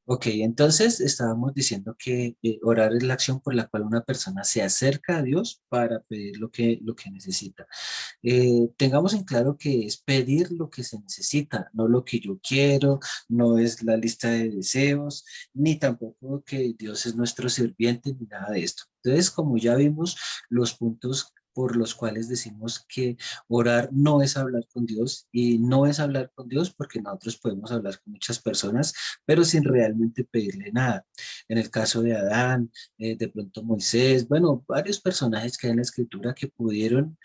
Ok, entonces estábamos diciendo que orar es la acción por la cual una persona se acerca a Dios para pedir lo que necesita. Tengamos en claro que es pedir lo que se necesita, no lo que yo quiero, no es la lista de deseos, ni tampoco que Dios es nuestro sirviente, ni nada de esto. Entonces, como ya vimos los puntos por los cuales decimos que orar no es hablar con Dios y no es hablar con Dios porque nosotros podemos hablar con muchas personas, pero sin realmente pedirle nada. En el caso de Adán, de pronto Moisés, bueno, varios personajes que hay en la escritura que pudieron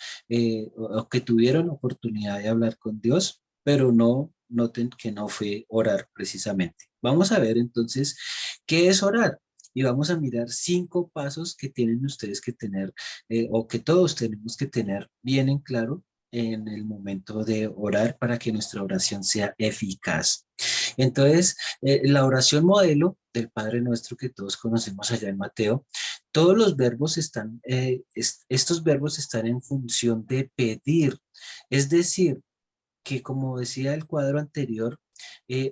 o que tuvieron oportunidad de hablar con Dios, pero no noten que no fue orar precisamente. Vamos a ver entonces qué es orar y vamos a mirar 5 pasos que tienen ustedes que tener o que todos tenemos que tener bien en claro en el momento de orar para que nuestra oración sea eficaz. Entonces, la oración modelo del Padre Nuestro que todos conocemos allá en Mateo, todos los verbos están, estos verbos están en función de pedir. Es decir, que como decía el cuadro anterior,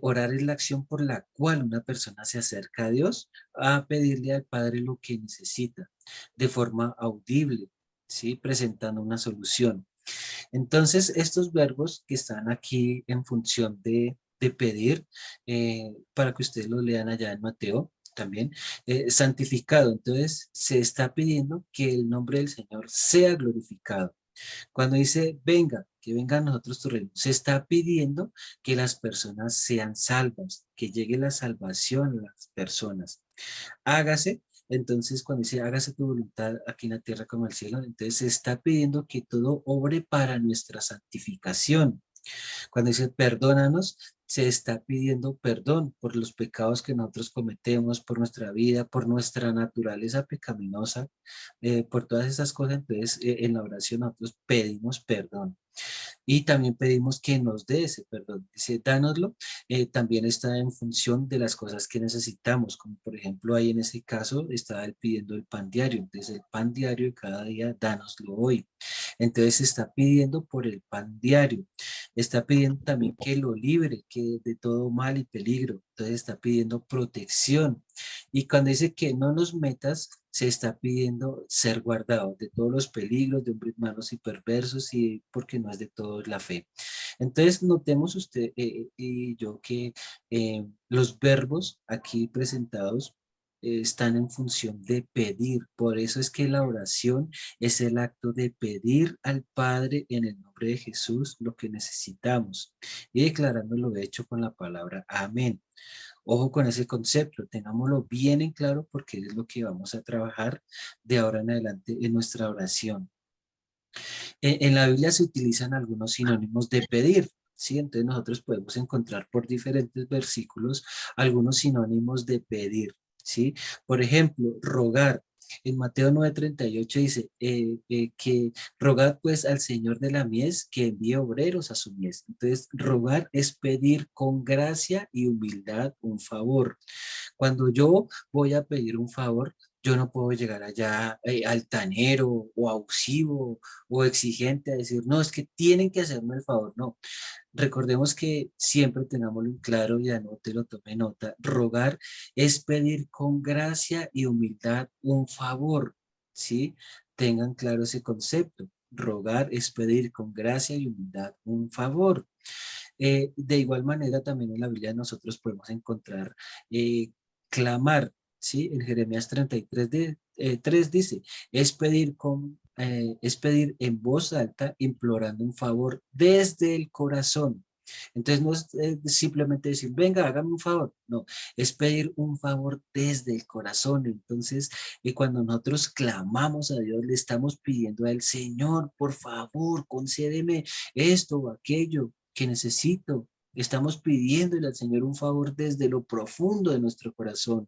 orar es la acción por la cual una persona se acerca a Dios a pedirle al Padre lo que necesita de forma audible, ¿sí? Presentando una solución. Entonces, estos verbos que están aquí en función de pedir, para que ustedes los lean allá en Mateo también, santificado. Entonces, se está pidiendo que el nombre del Señor sea glorificado. Cuando dice, venga, que venga a nosotros tu reino, se está pidiendo que las personas sean salvas, que llegue la salvación a las personas. Hágase, entonces cuando dice hágase tu voluntad aquí en la tierra como en el cielo, entonces se está pidiendo que todo obre para nuestra santificación. Cuando dice perdónanos, se está pidiendo perdón por los pecados que nosotros cometemos, por nuestra vida, por nuestra naturaleza pecaminosa, por todas esas cosas. Entonces, en la oración nosotros pedimos perdón. Y también pedimos que nos dé ese perdón. Dice, dánoslo, también está en función de las cosas que necesitamos, como por ejemplo ahí en ese caso estaba él pidiendo el pan diario. Entonces el pan diario de cada día, dánoslo hoy. Entonces se está pidiendo por el pan diario. Está pidiendo también que lo libre, que de todo mal y peligro. Entonces está pidiendo protección. Y cuando dice que no nos metas, se está pidiendo ser guardado de todos los peligros, de hombres malos y perversos, y porque no es de todos la fe. Entonces, notemos usted y yo que los verbos aquí presentados están en función de pedir. Por eso es que la oración es el acto de pedir al Padre en el nombre de Jesús lo que necesitamos y declarándolo hecho con la palabra amén. Ojo con ese concepto, tengámoslo bien en claro porque es lo que vamos a trabajar de ahora en adelante en nuestra oración. En la Biblia se utilizan algunos sinónimos de pedir, ¿sí? Entonces nosotros podemos encontrar por diferentes versículos algunos sinónimos de pedir, ¿sí? Por ejemplo, rogar. En Mateo 9:38 dice que rogad pues al Señor de la mies que envíe obreros a su mies. Entonces, rogar es pedir con gracia y humildad un favor. Cuando yo voy a pedir un favor, yo no puedo llegar allá altanero o abusivo o exigente a decir, no, es que tienen que hacerme el favor. No, recordemos que siempre tengámoslo en claro y anótelo, tome nota. Rogar es pedir con gracia y humildad un favor, ¿sí? Tengan claro ese concepto. Rogar es pedir con gracia y humildad un favor. De igual manera, también en la Biblia nosotros podemos encontrar clamar, ¿sí? En Jeremías 33, 3 dice, es pedir en voz alta, implorando un favor desde el corazón. Entonces no es simplemente decir, venga, hágame un favor. No, es pedir un favor desde el corazón. Entonces, cuando nosotros clamamos a Dios, le estamos pidiendo a él, Señor, por favor, concédeme esto o aquello que necesito. Estamos pidiéndole al Señor un favor desde lo profundo de nuestro corazón.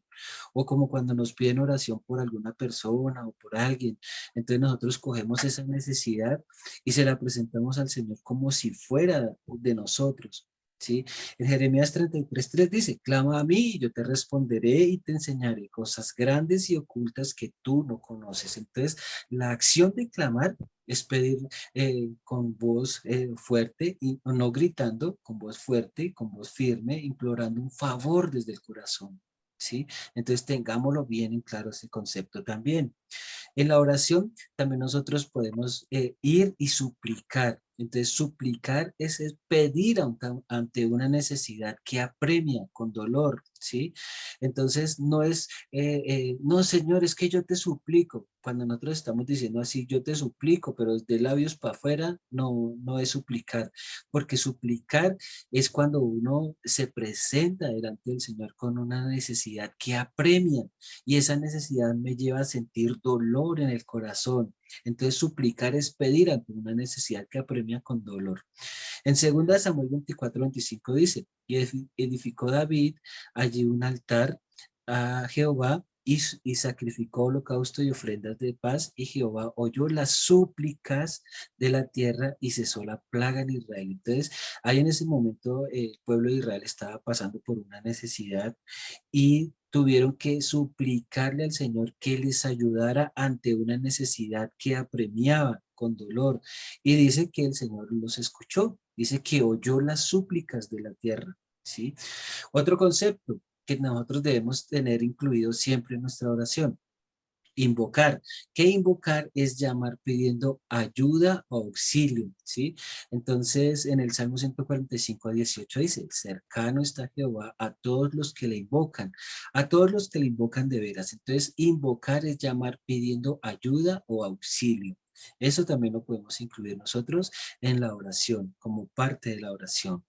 O como cuando nos piden oración por alguna persona o por alguien. Entonces nosotros cogemos esa necesidad y se la presentamos al Señor como si fuera de nosotros. ¿Sí? En Jeremías 33:3 dice, clama a mí y yo te responderé y te enseñaré cosas grandes y ocultas que tú no conoces. Entonces, la acción de clamar es pedir con voz fuerte y no gritando, con voz fuerte, con voz firme, implorando un favor desde el corazón. ¿sí? Entonces tengámoslo bien en claro ese concepto también. En la oración también nosotros podemos ir y suplicar. Entonces, suplicar es pedir ante una necesidad que apremia con dolor, ¿sí? Entonces, no es, no, Señor, es que yo te suplico. Cuando nosotros estamos diciendo así, yo te suplico, pero de labios para afuera, no, no es suplicar, porque suplicar es cuando uno se presenta delante del Señor con una necesidad que apremia y esa necesidad me lleva a sentir dolor en el corazón. Entonces, suplicar es pedir ante una necesidad que apremia con dolor. En 2 Samuel 24:25 dice, y edificó David allí un altar a Jehová y sacrificó holocausto y ofrendas de paz, y Jehová oyó las súplicas de la tierra y cesó la plaga en Israel. Entonces, ahí en ese momento el pueblo de Israel estaba pasando por una necesidad y tuvieron que suplicarle al Señor que les ayudara ante una necesidad que apremiaba con dolor. Y dice que el Señor los escuchó, dice que oyó las súplicas de la tierra, ¿sí? Otro concepto que nosotros debemos tener incluido siempre en nuestra oración. Invocar. ¿Qué invocar? Es llamar pidiendo ayuda o auxilio, ¿sí? Entonces, en el Salmo 145:18 dice, cercano está Jehová a todos los que le invocan, a todos los que le invocan de veras. Entonces, invocar es llamar pidiendo ayuda o auxilio. Eso también lo podemos incluir nosotros en la oración, como parte de la oración.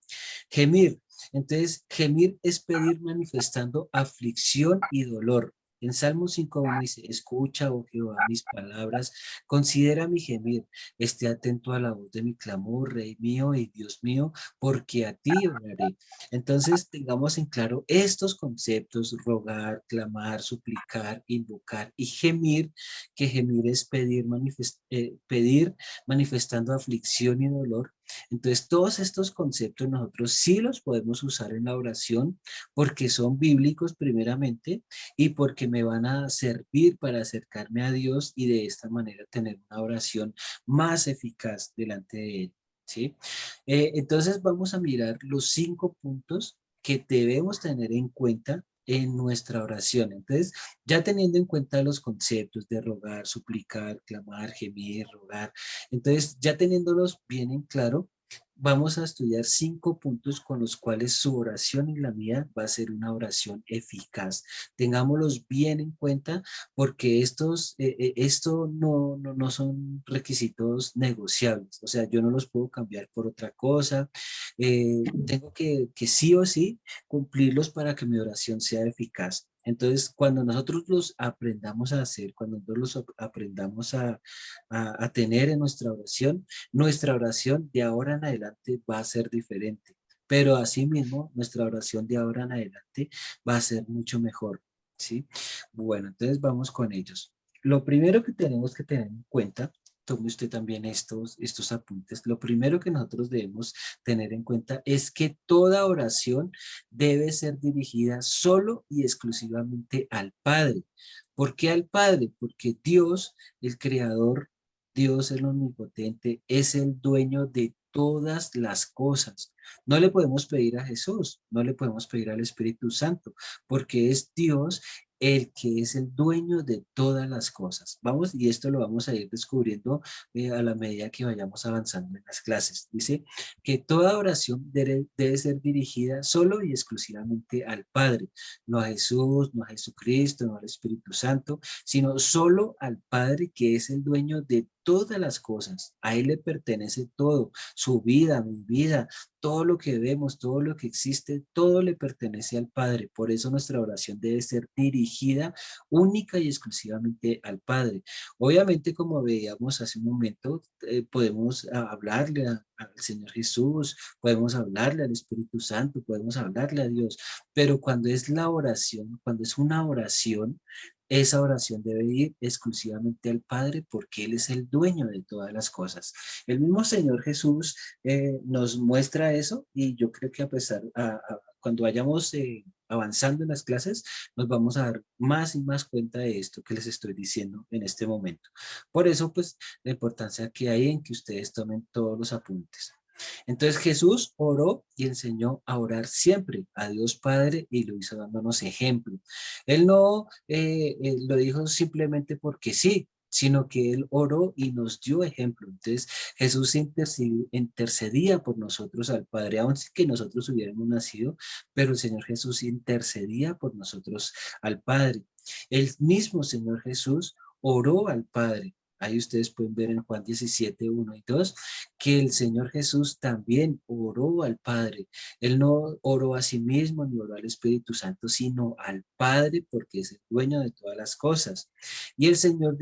Gemir. Entonces, gemir es pedir manifestando aflicción y dolor. En Salmo 5:1 dice, escucha, oh Jehová, mis palabras, considera mi gemir, esté atento a la voz de mi clamor, Rey mío y Dios mío, porque a ti oraré. Entonces, tengamos en claro estos conceptos, rogar, clamar, suplicar, invocar y gemir, que gemir es pedir manifestando aflicción y dolor. Entonces, todos estos conceptos nosotros sí los podemos usar en la oración porque son bíblicos primeramente y porque me van a servir para acercarme a Dios y de esta manera tener una oración más eficaz delante de Él, ¿sí? Entonces, vamos a mirar los 5 puntos que debemos tener en cuenta en nuestra oración. Entonces, ya teniendo en cuenta los conceptos de rogar, suplicar, clamar, gemir, rogar, entonces ya teniéndolos bien en claro, vamos a estudiar 5 puntos con los cuales su oración y la mía va a ser una oración eficaz. Tengámoslos bien en cuenta porque esto no son requisitos negociables. O sea, yo no los puedo cambiar por otra cosa. Tengo que sí o sí cumplirlos para que mi oración sea eficaz. Entonces, cuando nosotros los aprendamos a hacer, cuando nosotros los aprendamos a tener en nuestra oración de ahora en adelante va a ser diferente. Pero asimismo, nuestra oración de ahora en adelante va a ser mucho mejor, ¿sí? Bueno, entonces vamos con ellos. Lo primero que tenemos que tener en cuenta, tome usted también estos apuntes, lo primero que nosotros debemos tener en cuenta es que toda oración debe ser dirigida solo y exclusivamente al Padre. ¿Por qué al Padre? Porque Dios, el Creador, Dios el Omnipotente, es el dueño de todas las cosas. No le podemos pedir a Jesús, no le podemos pedir al Espíritu Santo, porque es Dios el que es el dueño de todas las cosas. Vamos, y esto lo vamos a ir descubriendo a la medida que vayamos avanzando en las clases. Dice que toda oración debe ser dirigida solo y exclusivamente al Padre, no a Jesús, no a Jesucristo, no al Espíritu Santo, sino solo al Padre que es el dueño de todas las cosas. A Él le pertenece todo, su vida, mi vida, todo lo que vemos, todo lo que existe, todo le pertenece al Padre. Por eso nuestra oración debe ser dirigida única y exclusivamente al Padre. Obviamente, como veíamos hace un momento, podemos hablarle al Señor Jesús, podemos hablarle al Espíritu Santo, podemos hablarle a Dios, pero cuando es la oración, cuando es una oración, esa oración debe ir exclusivamente al Padre porque Él es el dueño de todas las cosas. El mismo Señor Jesús nos muestra eso y yo creo que a pesar, cuando vayamos avanzando en las clases, nos vamos a dar más y más cuenta de esto que les estoy diciendo en este momento. Por eso, pues, la importancia que hay en que ustedes tomen todos los apuntes. Entonces Jesús oró y enseñó a orar siempre a Dios Padre y lo hizo dándonos ejemplo. Él no lo dijo simplemente porque sí, sino que él oró y nos dio ejemplo. Entonces Jesús intercedía por nosotros al Padre, aun sin que nosotros hubiéramos nacido, pero el Señor Jesús intercedía por nosotros al Padre. El mismo Señor Jesús oró al Padre. Ahí ustedes pueden ver en Juan 17, 1 y 2, que el Señor Jesús también oró al Padre. Él no oró a sí mismo ni oró al Espíritu Santo, sino al Padre, porque es el dueño de todas las cosas. Y el Señor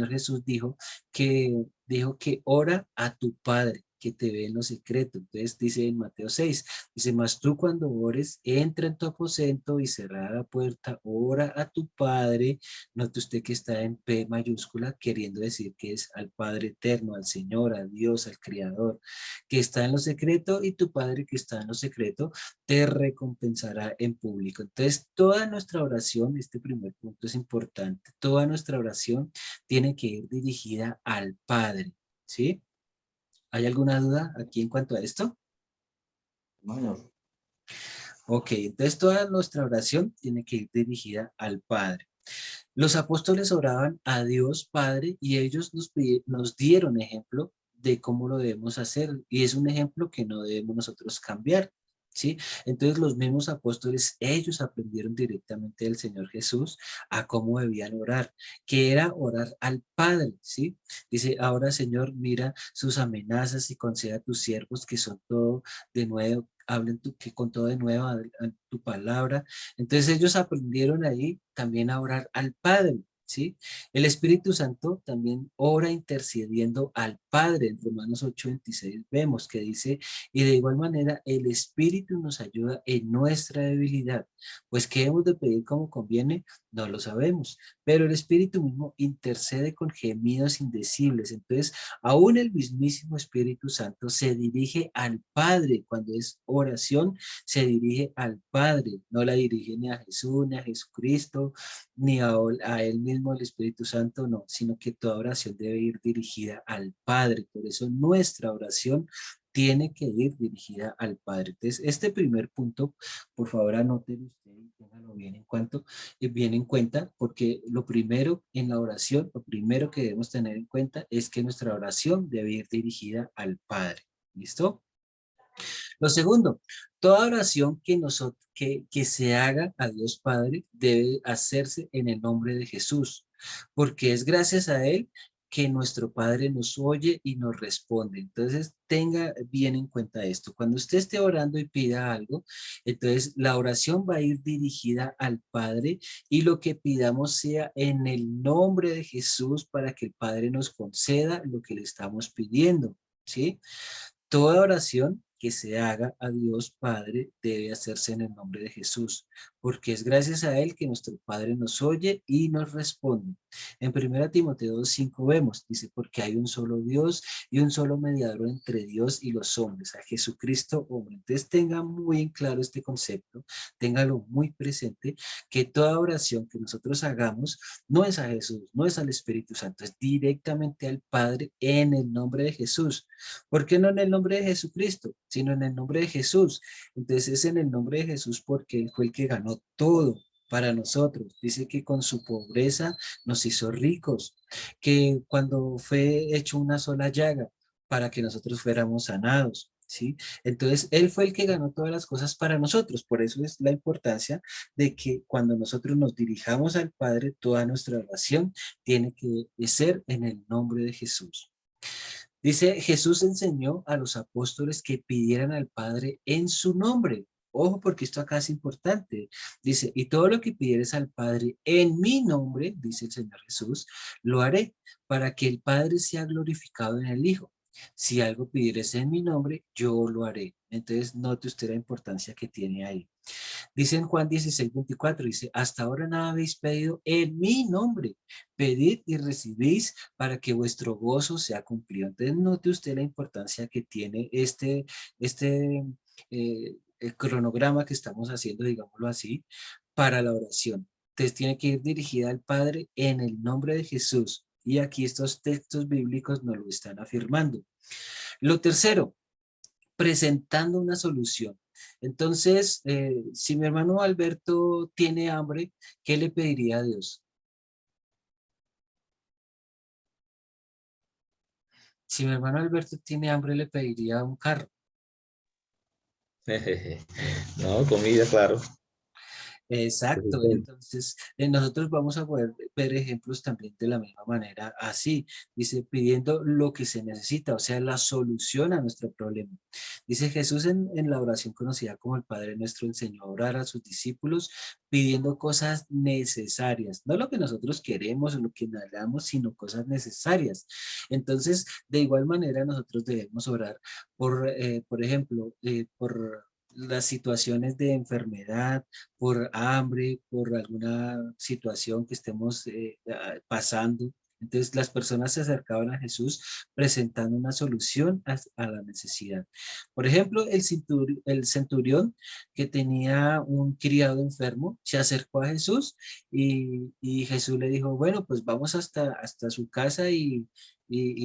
Jesús dijo que ora a tu Padre, que te ve en lo secreto. Entonces dice en Mateo 6, dice, mas tú cuando ores, entra en tu aposento y cerrada la puerta, ora a tu Padre. Note usted que está en P mayúscula, queriendo decir que es al Padre eterno, al Señor, a Dios, al Creador, que está en lo secreto, y tu Padre que está en lo secreto te recompensará en público. Entonces, toda nuestra oración, este primer punto es importante, toda nuestra oración tiene que ir dirigida al Padre, ¿sí? ¿Hay alguna duda aquí en cuanto a esto? Señor. Ok, entonces toda nuestra oración tiene que ir dirigida al Padre. Los apóstoles oraban a Dios Padre y ellos nos dieron ejemplo de cómo lo debemos hacer, y es un ejemplo que no debemos nosotros cambiar, ¿sí? Entonces los mismos apóstoles, ellos aprendieron directamente del Señor Jesús a cómo debían orar, que era orar al Padre, ¿sí? Dice, ahora Señor, mira sus amenazas y conceda a tus siervos que son todo de nuevo, hablen que con todo de nuevo a tu palabra. Entonces ellos aprendieron ahí también a orar al Padre, ¿sí? El Espíritu Santo también ora intercediendo al Padre. En Romanos 8:26 vemos que dice, y de igual manera el Espíritu nos ayuda en nuestra debilidad. Pues ¿qué hemos de pedir como conviene? No lo sabemos, pero el Espíritu mismo intercede con gemidos indecibles. Entonces, aún el mismísimo Espíritu Santo se dirige al Padre cuando es oración, se dirige al Padre, no la dirige ni a Jesús, ni a Jesucristo, ni a él mismo, el Espíritu Santo, no, sino que toda oración debe ir dirigida al Padre. Por eso nuestra oración tiene que ir dirigida al Padre. Entonces, este primer punto, por favor, anótelo usted y téngalo bien en cuenta, porque lo primero en la oración, lo primero que debemos tener en cuenta es que nuestra oración debe ir dirigida al Padre. ¿Listo? Lo segundo, toda oración que se haga a Dios Padre debe hacerse en el nombre de Jesús, porque es gracias a Él que nuestro Padre nos oye y nos responde. Entonces, tenga bien en cuenta esto. Cuando usted esté orando y pida algo, entonces la oración va a ir dirigida al Padre, y lo que pidamos sea en el nombre de Jesús para que el Padre nos conceda lo que le estamos pidiendo, ¿sí? Toda oración que se haga a Dios Padre debe hacerse en el nombre de Jesús, porque es gracias a Él que nuestro Padre nos oye y nos responde. En 1 Timoteo 2:5 vemos, dice, porque hay un solo Dios y un solo mediador entre Dios y los hombres, a Jesucristo hombre. Entonces tenga muy en claro este concepto, téngalo muy presente, que toda oración que nosotros hagamos no es a Jesús, no es al Espíritu Santo, es directamente al Padre en el nombre de Jesús. ¿Por qué no en el nombre de Jesucristo, sino en el nombre de Jesús? Entonces es en el nombre de Jesús porque Él fue el que ganó todo para nosotros. Dice que con su pobreza nos hizo ricos, que cuando fue hecho una sola llaga para que nosotros fuéramos sanados, ¿sí? Entonces Él fue el que ganó todas las cosas para nosotros. Por eso es la importancia de que cuando nosotros nos dirijamos al Padre, toda nuestra oración tiene que ser en el nombre de Jesús. Dice, Jesús enseñó a los apóstoles que pidieran al Padre en su nombre. Ojo, porque esto acá es importante. Dice, y todo lo que pidieres al Padre en mi nombre, dice el Señor Jesús, lo haré para que el Padre sea glorificado en el Hijo. Si algo pidieres en mi nombre, yo lo haré. Entonces, note usted la importancia que tiene ahí. Dice en Juan 16:24, dice, hasta ahora nada habéis pedido en mi nombre. Pedid y recibís para que vuestro gozo sea cumplido. Entonces, note usted la importancia que tiene este el cronograma que estamos haciendo, digámoslo así, para la oración. Entonces, tiene que ir dirigida al Padre en el nombre de Jesús. Y aquí estos textos bíblicos nos lo están afirmando. Lo tercero, presentando una solución. Entonces, si mi hermano Alberto tiene hambre, ¿qué le pediría a Dios? Si mi hermano Alberto tiene hambre, le pediría un carro. No, comida, claro. Exacto, entonces nosotros vamos a poder ver ejemplos también de la misma manera, así, dice, pidiendo lo que se necesita, o sea, la solución a nuestro problema. Dice Jesús en la oración conocida como el Padre Nuestro enseñó a orar a sus discípulos pidiendo cosas necesarias, no lo que nosotros queremos o lo que anhelamos, sino cosas necesarias. Entonces, de igual manera, nosotros debemos orar por ejemplo, por las situaciones de enfermedad, por hambre, por alguna situación que estemos pasando. Entonces las personas se acercaban a Jesús presentando una solución a la necesidad. Por ejemplo, el centurión que tenía un criado enfermo se acercó a Jesús y Jesús le dijo, bueno, pues vamos hasta su casa y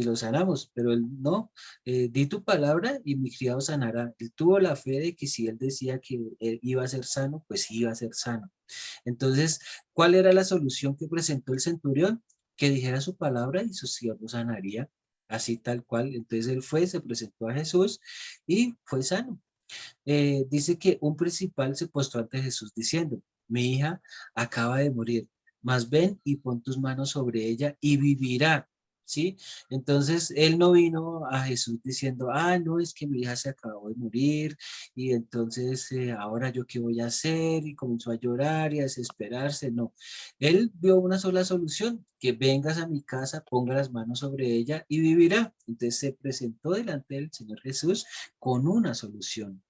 lo sanamos. Pero él no, di tu palabra y mi criado sanará. Él tuvo la fe de que si él decía que él iba a ser sano, pues iba a ser sano. Entonces, ¿cuál era la solución que presentó el centurión? Que dijera su palabra y su siervo sanaría, así tal cual. Entonces él fue, se presentó a Jesús y fue sano. Dice que un principal se postó ante Jesús diciendo, mi hija acaba de morir, mas ven y pon tus manos sobre ella y vivirá. ¿Sí? Entonces, él no vino a Jesús diciendo, ah, no, es que mi hija se acabó de morir y entonces ahora yo qué voy a hacer y comenzó a llorar y a desesperarse. No, él vio una sola solución, que vengas a mi casa, ponga las manos sobre ella y vivirá. Entonces se presentó delante del Señor Jesús con una solución.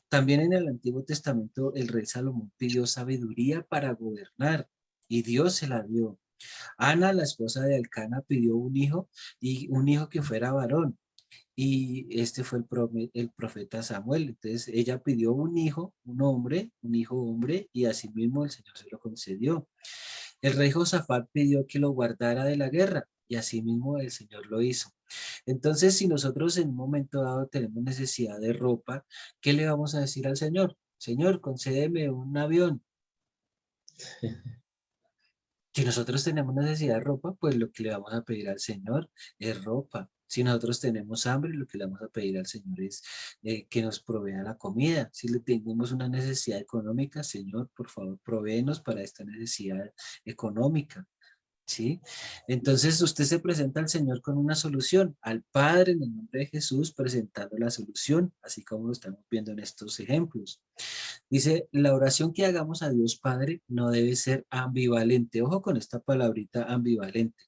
También en el Antiguo Testamento el rey Salomón pidió sabiduría para gobernar y Dios se la dio. Ana, la esposa de Elcana, pidió un hijo y un hijo que fuera varón. Y este fue el profeta Samuel. Entonces ella pidió un hijo, un hombre, un hijo hombre, y asimismo el Señor se lo concedió. El rey Josafat pidió que lo guardara de la guerra, y asimismo el Señor lo hizo. Entonces, si nosotros en un momento dado tenemos necesidad de ropa, ¿qué le vamos a decir al Señor? Señor, concédeme un avión. Si nosotros tenemos necesidad de ropa, pues lo que le vamos a pedir al Señor es ropa. Si nosotros tenemos hambre, lo que le vamos a pedir al Señor es que nos provea la comida. Si le tenemos una necesidad económica, Señor, por favor, provéenos para esta necesidad económica. ¿Sí? Entonces usted se presenta al Señor con una solución, al Padre en el nombre de Jesús presentando la solución, así como lo estamos viendo en estos ejemplos. Dice, la oración que hagamos a Dios Padre no debe ser ambivalente. Ojo con esta palabrita ambivalente.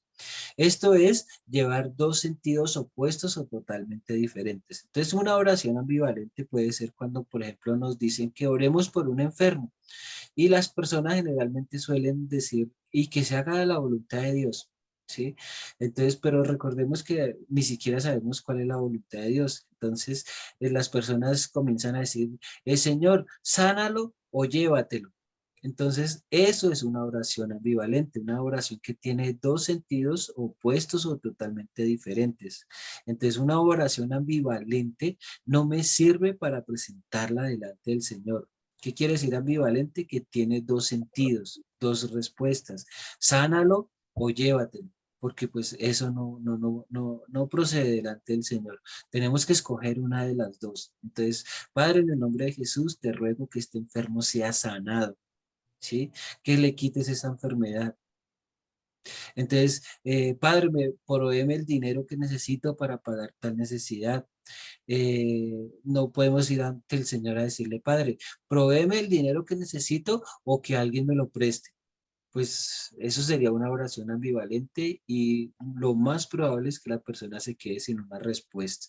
Esto es llevar dos sentidos opuestos o totalmente diferentes. Entonces, una oración ambivalente puede ser cuando, por ejemplo, nos dicen que oremos por un enfermo y las personas generalmente suelen decir, y que se haga la voluntad de Dios, ¿sí? Entonces, pero recordemos que ni siquiera sabemos cuál es la voluntad de Dios. Entonces, las personas comienzan a decir, Señor, sánalo o llévatelo. Entonces, eso es una oración ambivalente, una oración que tiene dos sentidos opuestos o totalmente diferentes. Entonces, una oración ambivalente no me sirve para presentarla delante del Señor. ¿Qué quiere decir ambivalente? Que tiene dos sentidos, dos respuestas. Sánalo o llévatelo, porque pues eso no procede delante del Señor. Tenemos que escoger una de las dos. Entonces, Padre, en el nombre de Jesús, te ruego que este enfermo sea sanado, ¿sí? Que le quites esa enfermedad. Entonces, Padre, provéeme el dinero que necesito para pagar tal necesidad. No podemos ir ante el Señor a decirle, Padre, provéeme el dinero que necesito o que alguien me lo preste. Pues eso sería una oración ambivalente y lo más probable es que la persona se quede sin una respuesta.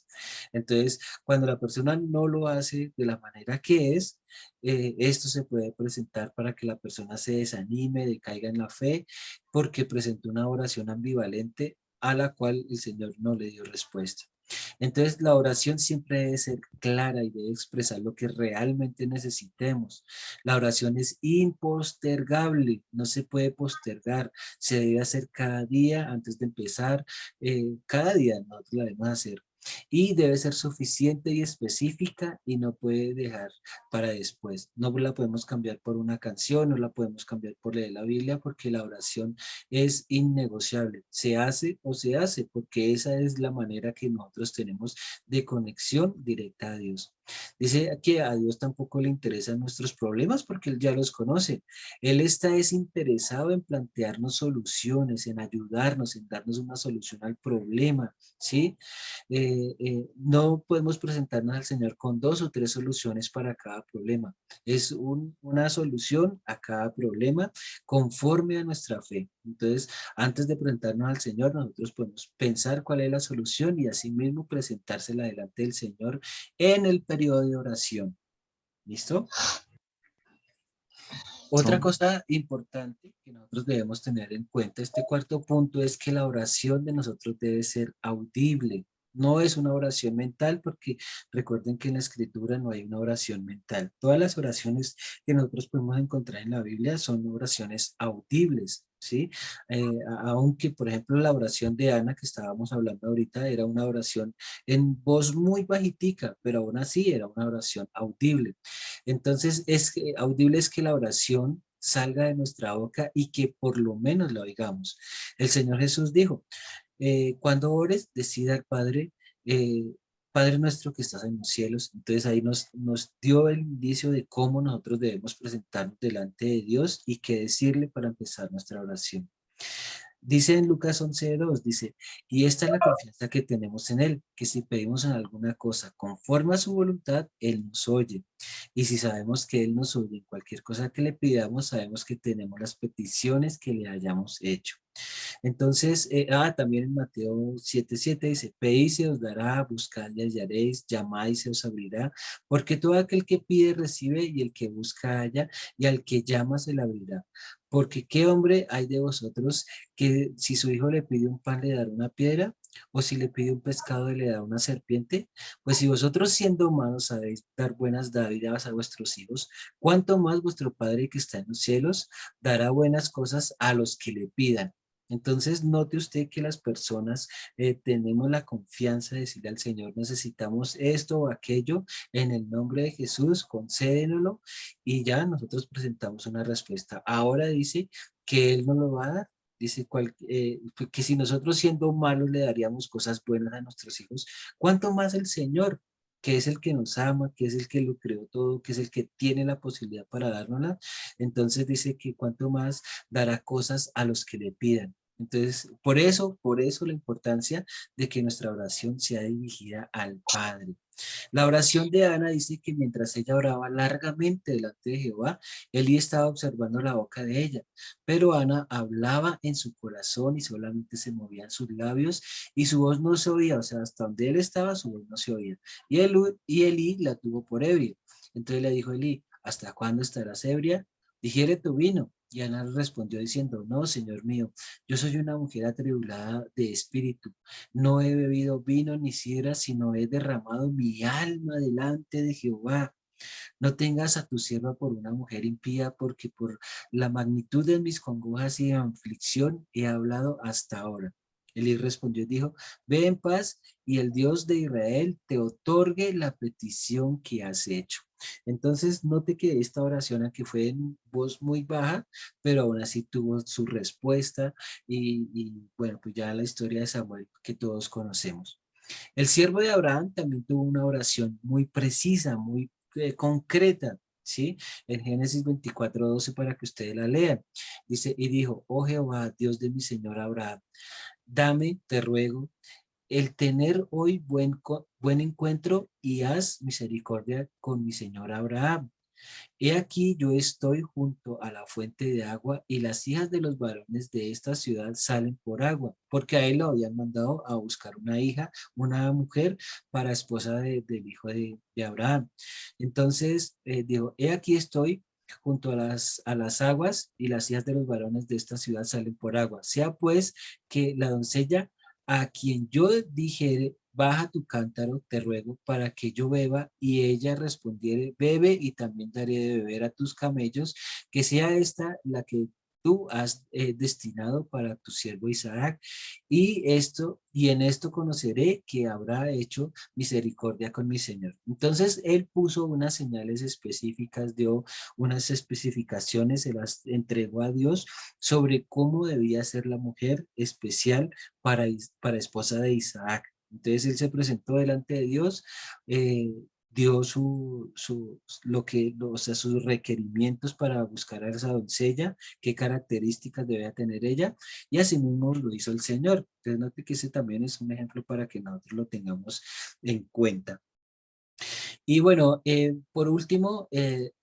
Entonces, cuando la persona no lo hace de la manera que es, esto se puede presentar para que la persona se desanime, decaiga en la fe, porque presentó una oración ambivalente a la cual el Señor no le dio respuesta. Entonces, la oración siempre debe ser clara y debe expresar lo que realmente necesitemos. La oración es impostergable, no se puede postergar, se debe hacer cada día antes de empezar, cada día nosotros la debemos hacer. y debe ser suficiente y específica y no puede dejar para después. No la podemos cambiar por una canción, no la podemos cambiar por leer la Biblia porque la oración es innegociable. Se hace o se hace porque esa es la manera que nosotros tenemos de conexión directa a Dios. Dice que a Dios tampoco le interesan nuestros problemas porque Él ya los conoce. Él está interesado en plantearnos soluciones, en ayudarnos, en darnos una solución al problema, ¿sí? No podemos presentarnos al Señor con 2 o 3 soluciones para cada problema. Es una solución a cada problema conforme a nuestra fe. Entonces, antes de presentarnos al Señor, nosotros podemos pensar cuál es la solución y asimismo presentársela delante del Señor en el periodo de oración. ¿Listo? Otra ¿no? cosa importante que nosotros debemos tener en cuenta, este cuarto punto, es que la oración de nosotros debe ser audible. No es una oración mental porque recuerden que en la escritura no hay una oración mental. Todas las oraciones que nosotros podemos encontrar en la Biblia son oraciones audibles, ¿sí? Aunque, por ejemplo, la oración de Ana que estábamos hablando ahorita era una oración en voz muy bajitica, pero aún así era una oración audible. Entonces, audible es que la oración salga de nuestra boca y que por lo menos la oigamos. El Señor Jesús dijo, cuando ores, decida al Padre, eh, Padre nuestro que estás en los cielos. Entonces ahí nos dio el indicio de cómo nosotros debemos presentarnos delante de Dios y qué decirle para empezar nuestra oración. Dice en Lucas 11:2, dice, y esta es la confianza que tenemos en Él, que si pedimos en alguna cosa conforme a su voluntad, Él nos oye. Y si sabemos que Él nos oye en cualquier cosa que le pidamos, sabemos que tenemos las peticiones que le hayamos hecho. Entonces, también en Mateo 7:7 dice, pedid y se os dará, buscad y hallaréis, llamad y se os abrirá, porque todo aquel que pide recibe y el que busca halla y al que llama se le abrirá. Porque qué hombre hay de vosotros que si su hijo le pide un pan le dará una piedra, o si le pide un pescado le da una serpiente. Pues si vosotros siendo humanos sabéis dar buenas dádivas a vuestros hijos, ¿cuánto más vuestro Padre que está en los cielos dará buenas cosas a los que le pidan? Entonces, note usted que las personas tenemos la confianza de decirle al Señor, necesitamos esto o aquello, en el nombre de Jesús, concédenoslo, y ya nosotros presentamos una respuesta. Ahora dice que Él nos lo va a dar. Dice que si nosotros siendo malos le daríamos cosas buenas a nuestros hijos, ¿cuánto más el Señor? Que es el que nos ama, que es el que lo creó todo, que es el que tiene la posibilidad para dárnosla. Entonces dice que cuánto más dará cosas a los que le pidan. Entonces, por eso la importancia de que nuestra oración sea dirigida al Padre. La oración de Ana dice que mientras ella oraba largamente delante de Jehová, Elí estaba observando la boca de ella, pero Ana hablaba en su corazón y solamente se movían sus labios y su voz no se oía, o sea, hasta donde él estaba su voz no se oía. Y Elí la tuvo por ebria. Entonces le dijo Elí, ¿hasta cuándo estarás ebria? Digiere tu vino. Y Ana respondió diciendo, no, Señor mío, yo soy una mujer atribulada de espíritu. No he bebido vino ni sidra, sino he derramado mi alma delante de Jehová. No tengas a tu sierva por una mujer impía, porque por la magnitud de mis congojas y aflicción he hablado hasta ahora. Elí respondió y dijo, ve en paz y el Dios de Israel te otorgue la petición que has hecho. Entonces, note que esta oración aquí fue en voz muy baja, pero aún así tuvo su respuesta bueno, pues ya la historia de Samuel que todos conocemos. El siervo de Abraham también tuvo una oración muy precisa, muy concreta, ¿sí? En Génesis 24:12 para que ustedes la lean. Dice, y dijo, oh Jehová, Dios de mi señor Abraham, dame, te ruego, el tener hoy buen encuentro y haz misericordia con mi señor Abraham. He aquí yo estoy junto a la fuente de agua y las hijas de los varones de esta ciudad salen por agua, porque a él lo habían mandado a buscar una hija, una mujer para esposa del hijo de Abraham. Entonces dijo, he aquí estoy junto a las aguas y las hijas de los varones de esta ciudad salen por agua. Sea pues que la doncella a quien yo dijere, baja tu cántaro, te ruego, para que yo beba, y ella respondiere, bebe, y también daré de beber a tus camellos, que sea esta la que tú has destinado para tu siervo Isaac, y en esto conoceré que habrá hecho misericordia con mi Señor. Entonces él puso unas señales específicas, dio unas especificaciones, se las entregó a Dios sobre cómo debía ser la mujer especial para esposa de Isaac. Entonces él se presentó delante de Dios, dio o sea, sus requerimientos para buscar a esa doncella, qué características debía tener ella, y así mismo lo hizo el Señor. Entonces note que ese también es un ejemplo para que nosotros lo tengamos en cuenta. Y bueno, por último,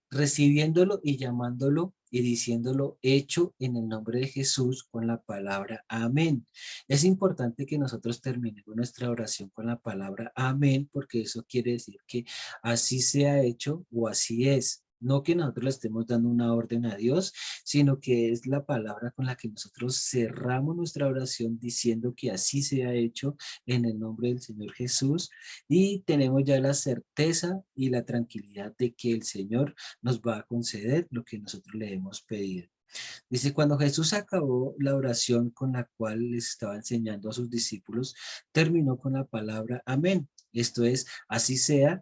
recibiéndolo y llamándolo y diciéndolo hecho en el nombre de Jesús con la palabra amén. Es importante que nosotros terminemos nuestra oración con la palabra amén, porque eso quiere decir que así sea hecho o así es. No que nosotros le estemos dando una orden a Dios, sino que es la palabra con la que nosotros cerramos nuestra oración diciendo que así sea hecho en el nombre del Señor Jesús, y tenemos ya la certeza y la tranquilidad de que el Señor nos va a conceder lo que nosotros le hemos pedido. Dice, cuando Jesús acabó la oración con la cual les estaba enseñando a sus discípulos, terminó con la palabra amén. Esto es, así sea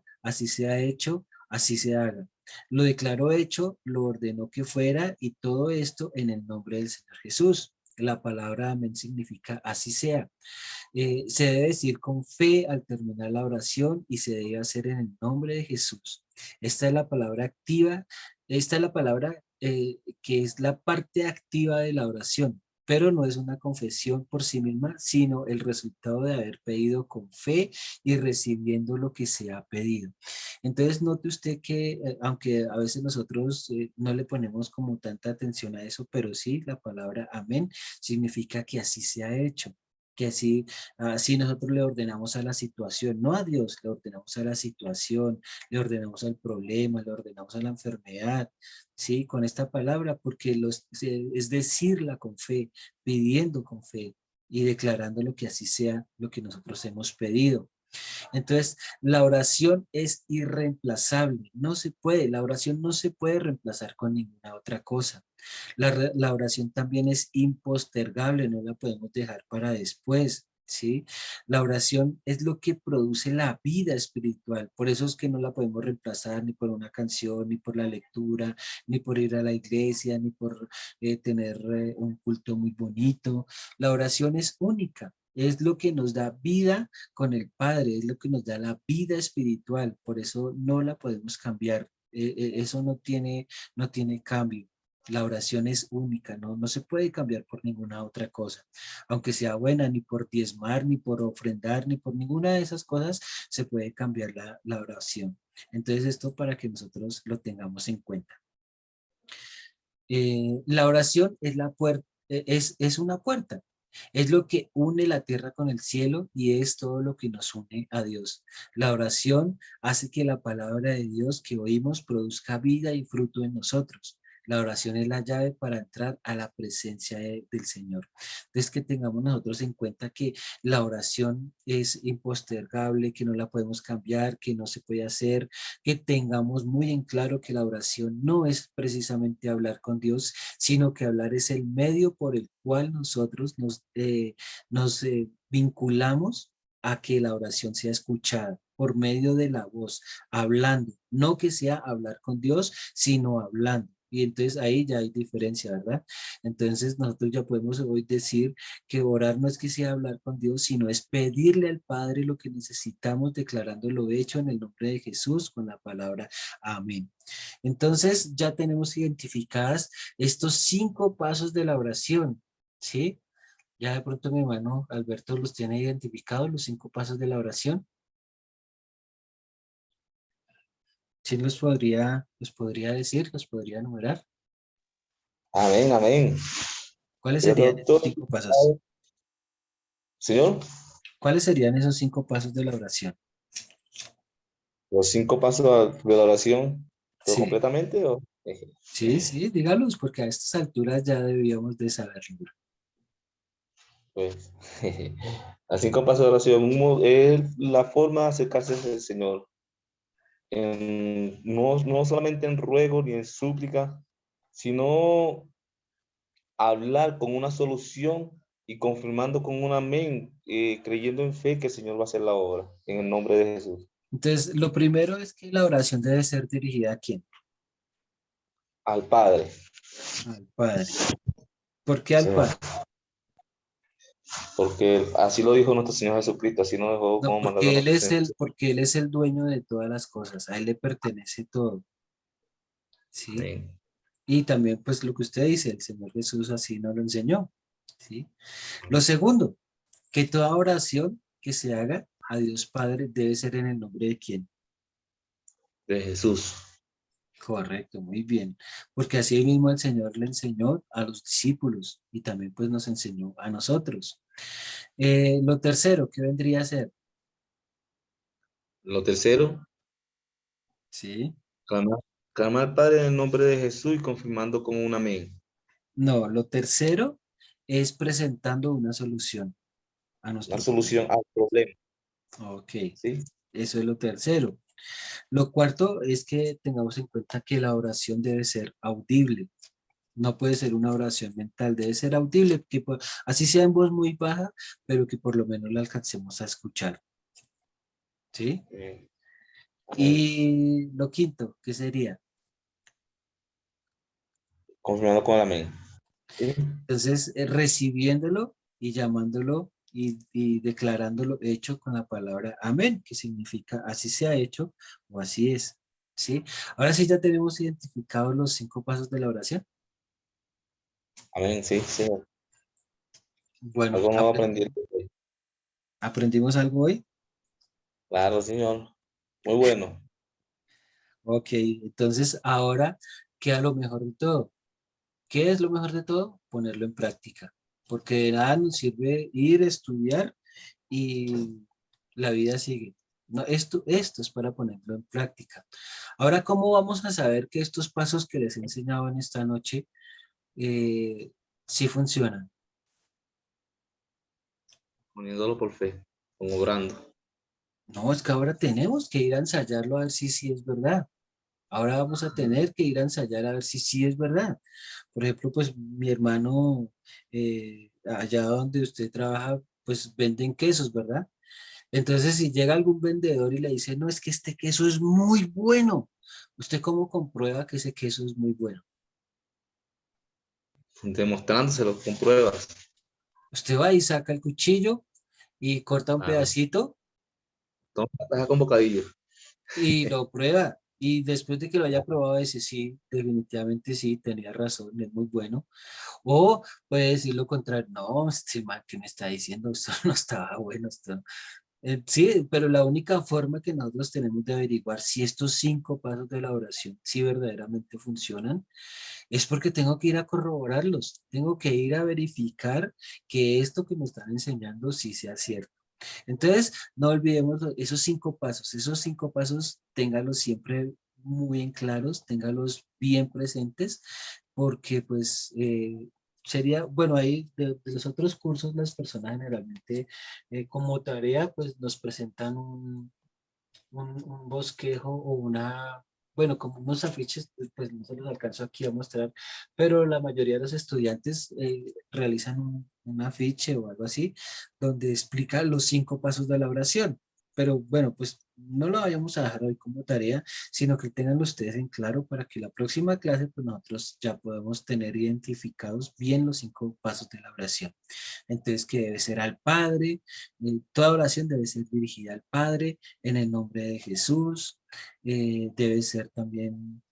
hecho, así se haga. Lo declaró hecho, lo ordenó que fuera, y todo esto en el nombre del Señor Jesús. La palabra amén significa así sea. Se debe decir con fe al terminar la oración y se debe hacer en el nombre de Jesús. Esta es la palabra activa, esta es la palabra que es la parte activa de la oración, pero no es una confesión por sí misma, sino el resultado de haber pedido con fe y recibiendo lo que se ha pedido. Entonces note usted que, aunque a veces nosotros no le ponemos como tanta atención a eso, pero sí, la palabra amén significa que así se ha hecho, que así nosotros le ordenamos a la situación, no a Dios, le ordenamos a la situación, le ordenamos al problema, le ordenamos a la enfermedad, ¿sí? Con esta palabra, porque es decirla con fe, pidiendo con fe y declarando lo que así sea, lo que nosotros hemos pedido. Entonces, la oración es irreemplazable, no se puede, la oración no se puede reemplazar con ninguna otra cosa. La oración también es impostergable, no la podemos dejar para después, ¿sí? La oración es lo que produce la vida espiritual, por eso es que no la podemos reemplazar ni por una canción, ni por la lectura, ni por ir a la iglesia, ni por tener un culto muy bonito. La oración es única. Es lo que nos da vida con el Padre, es lo que nos da la vida espiritual, por eso no la podemos cambiar, eso no tiene cambio. La oración es única, no se puede cambiar por ninguna otra cosa, aunque sea buena, ni por diezmar, ni por ofrendar, ni por ninguna de esas cosas se puede cambiar la oración. Entonces esto para que nosotros lo tengamos en cuenta. La oración es la puerta, es una puerta. Es lo que une la tierra con el cielo y es todo lo que nos une a Dios. La oración hace que la palabra de Dios que oímos produzca vida y fruto en nosotros. La oración es la llave para entrar a la presencia del Señor. Entonces, que tengamos nosotros en cuenta que la oración es impostergable, que no la podemos cambiar, que no se puede hacer, que tengamos muy en claro que la oración no es precisamente hablar con Dios, sino que hablar es el medio por el cual nosotros nos vinculamos a que la oración sea escuchada por medio de la voz, hablando, no que sea hablar con Dios, sino hablando. Y entonces ahí ya hay diferencia, ¿verdad? Entonces nosotros ya podemos hoy decir que orar no es que sea hablar con Dios, sino es pedirle al Padre lo que necesitamos, declarando lo hecho en el nombre de Jesús con la palabra amén. Entonces ya tenemos identificadas estos 5 pasos de la oración, ¿sí? Ya de pronto mi hermano Alberto los tiene identificados, los 5 pasos de la oración. ¿Sí los podría decir, los podría enumerar? Amén, amén. ¿Cuáles Yo serían creo que esos 5 pasos? Señor, ¿Cuáles serían esos 5 pasos de la oración? los 5 pasos de la oración, ¿pero Sí, completamente o? sí, dígalos, porque a estas alturas ya debíamos de saberlo. Pues, los 5 pasos de la oración es la forma de acercarse al Señor. No solamente en ruego ni en súplica, sino hablar con una solución y confirmando con un amén, creyendo en fe que el Señor va a hacer la obra, en el nombre de Jesús. Entonces, lo primero es que la oración debe ser dirigida a quién? Al Padre. Al Padre. ¿Por qué Sí, al Padre? porque así lo dijo nuestro Señor Jesucristo, así nos dejó No, como mandato a nuestro Señor. porque Él es el dueño de todas las cosas, a Él le pertenece todo, ¿sí? Amén. Y también, pues, lo que usted dice, el Señor Jesús así nos lo enseñó, ¿sí? Lo segundo, que toda oración que se haga a Dios Padre debe ser en el nombre de quién. De Jesús. Correcto, muy bien. Porque así mismo el Señor le enseñó a los discípulos y también pues nos enseñó a nosotros. Lo tercero, ¿qué vendría a ser? Lo tercero, ¿Sí? clamar, clamar al Padre en el nombre de Jesús y confirmando con un amén. No, lo tercero es presentando una solución a Una nuestro problema. solución al problema. Ok, ¿Sí? eso es lo tercero. Lo cuarto es que tengamos en cuenta que la oración debe ser audible. No puede ser una oración mental, debe ser audible, que así sea en voz muy baja, pero que por lo menos la alcancemos a escuchar. ¿Sí? Amén. Y lo quinto, ¿qué sería? Confirmando con el amén. ¿Sí? Entonces, recibiéndolo y llamándolo y declarándolo hecho con la palabra amén, que significa así se ha hecho o así es. ¿Sí? Ahora sí ya tenemos identificados los 5 pasos de la oración. Amén, sí, Señor. Bueno, Algo nuevo aprendí. aprendimos algo hoy. Claro, Señor. Muy bueno. Ok, entonces ahora queda lo mejor de todo. ¿Qué es lo mejor de todo? Ponerlo en práctica, porque de nada nos sirve ir a estudiar y la vida sigue. No, esto es para ponerlo en práctica. Ahora, ¿cómo vamos a saber que estos pasos que les he enseñado en esta noche sí funcionan? Poniéndolo por fe, como obrando. No, es que ahora tenemos que ir a ensayarlo a ver si sí es verdad. Ahora vamos a tener que ir a ensayar a ver si sí es verdad. Por ejemplo, pues mi hermano, allá donde usted trabaja, pues venden quesos, ¿verdad? Entonces, si llega algún vendedor y le dice, no, es que este queso es muy bueno, ¿usted cómo comprueba que ese queso es muy bueno? Demostrándoselo con pruebas. Usted va y saca el cuchillo y corta un Claro. pedacito Toma la caja con bocadillo. y lo prueba. Y después de que lo haya probado, dice, sí, definitivamente sí, tenía razón, es muy bueno. O puede decir lo contrario, no, este man que me está diciendo, esto no estaba bueno, sí, pero la única forma que nosotros tenemos de averiguar si estos 5 pasos de la oración sí verdaderamente funcionan es porque tengo que ir a corroborarlos, tengo que ir a verificar que esto que me están enseñando sí sea cierto. Entonces, no olvidemos esos 5 pasos, téngalos siempre muy en claros, téngalos bien presentes, porque pues sería, bueno, ahí de los otros cursos las personas generalmente como tarea pues nos presentan un bosquejo o bueno, como unos afiches, pues no se los alcanzo aquí a mostrar, pero la mayoría de los estudiantes realizan un afiche o algo así, donde explica los 5 pasos de la oración. Pero bueno, pues no lo vayamos a dejar hoy como tarea, sino que tengan ustedes en claro para que la próxima clase, pues nosotros ya podamos tener identificados bien los 5 pasos de la oración. Entonces, que debe ser al Padre, toda oración debe ser dirigida al Padre en el nombre de Jesús, debe ser también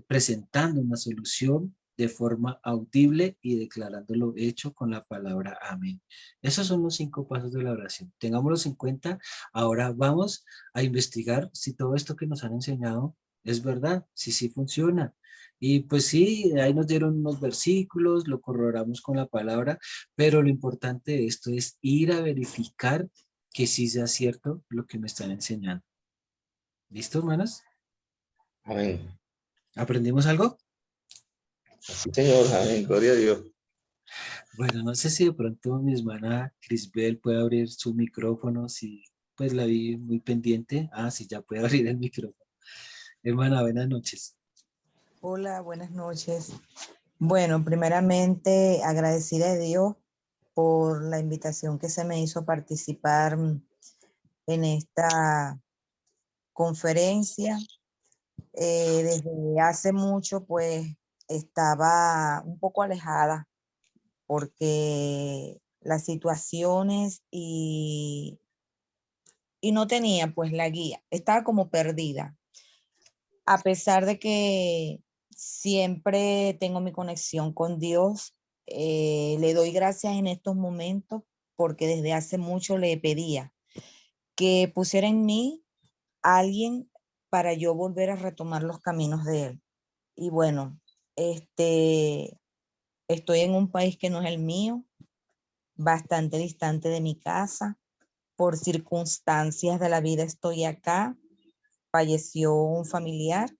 presentando una solución de forma audible y declarándolo hecho con la palabra amén. Esos son los 5 pasos de la oración. Tengámoslos en cuenta. Ahora vamos a investigar si todo esto que nos han enseñado es verdad, si sí funciona. Y pues sí, ahí nos dieron unos versículos, lo corroboramos con la palabra, pero lo importante de esto es ir a verificar que sí sea cierto lo que me están enseñando. ¿Listo, hermanas? Amén. ¿Aprendimos algo? Así, Señor. Amén. Gloria a Dios. Bueno, no sé si de pronto mi hermana Crisbel puede abrir su micrófono, si pues la vi muy pendiente. Ah, sí, ya puede abrir el micrófono. Hermana, buenas noches. Hola, buenas noches. Bueno, primeramente agradecida de Dios por la invitación que se me hizo a participar en esta conferencia. Desde hace mucho pues estaba un poco alejada porque las situaciones y no tenía pues la guía, estaba como perdida, a pesar de que siempre tengo mi conexión con Dios. Le doy gracias en estos momentos porque desde hace mucho le pedía que pusiera en mí a alguien para yo volver a retomar los caminos de Él. Y bueno, estoy en un país que no es el mío, bastante distante de mi casa. Por circunstancias de la vida estoy acá. Falleció un familiar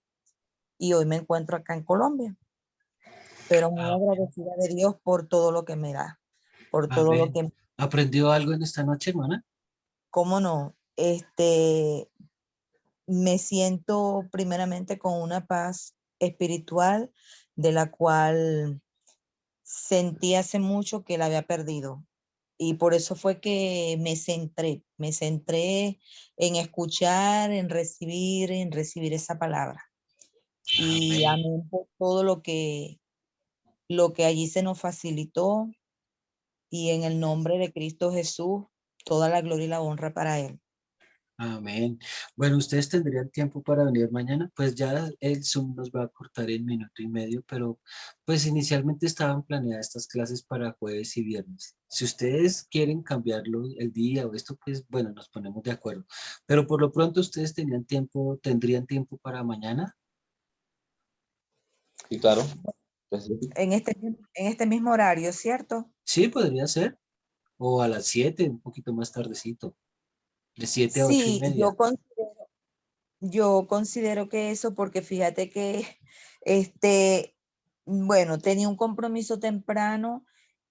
y hoy me encuentro acá en Colombia, pero muy Amén. agradecida de Dios por todo lo que me da, por todo lo Amén. que, ¿Aprendió algo en esta noche, hermana? cómo no, me siento primeramente con una paz espiritual de la cual sentí hace mucho que la había perdido. Y por eso fue que me centré en escuchar, en recibir esa palabra. Y Amén. amén por todo lo que allí se nos facilitó. Y en el nombre de Cristo Jesús, toda la gloria y la honra para Él. Amén. Bueno, ustedes tendrían tiempo para venir mañana, pues ya el Zoom nos va a cortar en minuto y medio, pero pues inicialmente estaban planeadas estas clases para jueves y viernes. Si ustedes quieren cambiarlo el día o esto, pues bueno, nos ponemos de acuerdo. Pero por lo pronto ustedes tenían tiempo, tendrían tiempo para mañana. Sí, claro. Pues sí. En este mismo horario, ¿cierto? Sí, podría ser. O a las 7, un poquito más tardecito, de 7 a 8 y Sí, media. yo considero que eso, porque fíjate que, este, bueno, tenía un compromiso temprano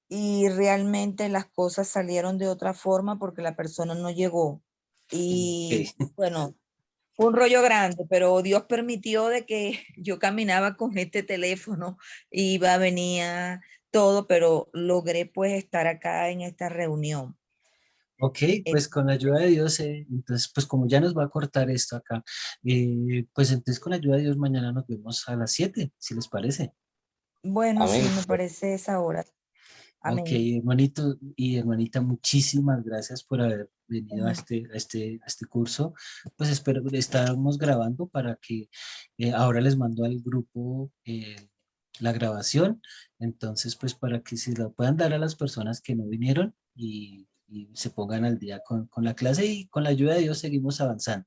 y realmente las cosas salieron de otra forma porque la persona no llegó. Y Ok. bueno, fue un rollo grande, pero Dios permitió de que yo caminaba con este teléfono, iba, venía, todo, pero logré pues estar acá en esta reunión. Ok, Eh, pues con la ayuda de Dios, entonces pues como ya nos va a cortar esto acá, pues entonces con la ayuda de Dios mañana nos vemos a las 7, si les parece. bueno, Amén. sí, me parece esa hora. Ok, Amén. hermanito y hermanita, muchísimas gracias por haber venido a Amén. este curso. Pues espero que estamos grabando para que ahora les mando al grupo la grabación. Entonces, pues para que se la puedan dar a las personas que no vinieron y se pongan al día con la clase y con la ayuda de Dios seguimos avanzando.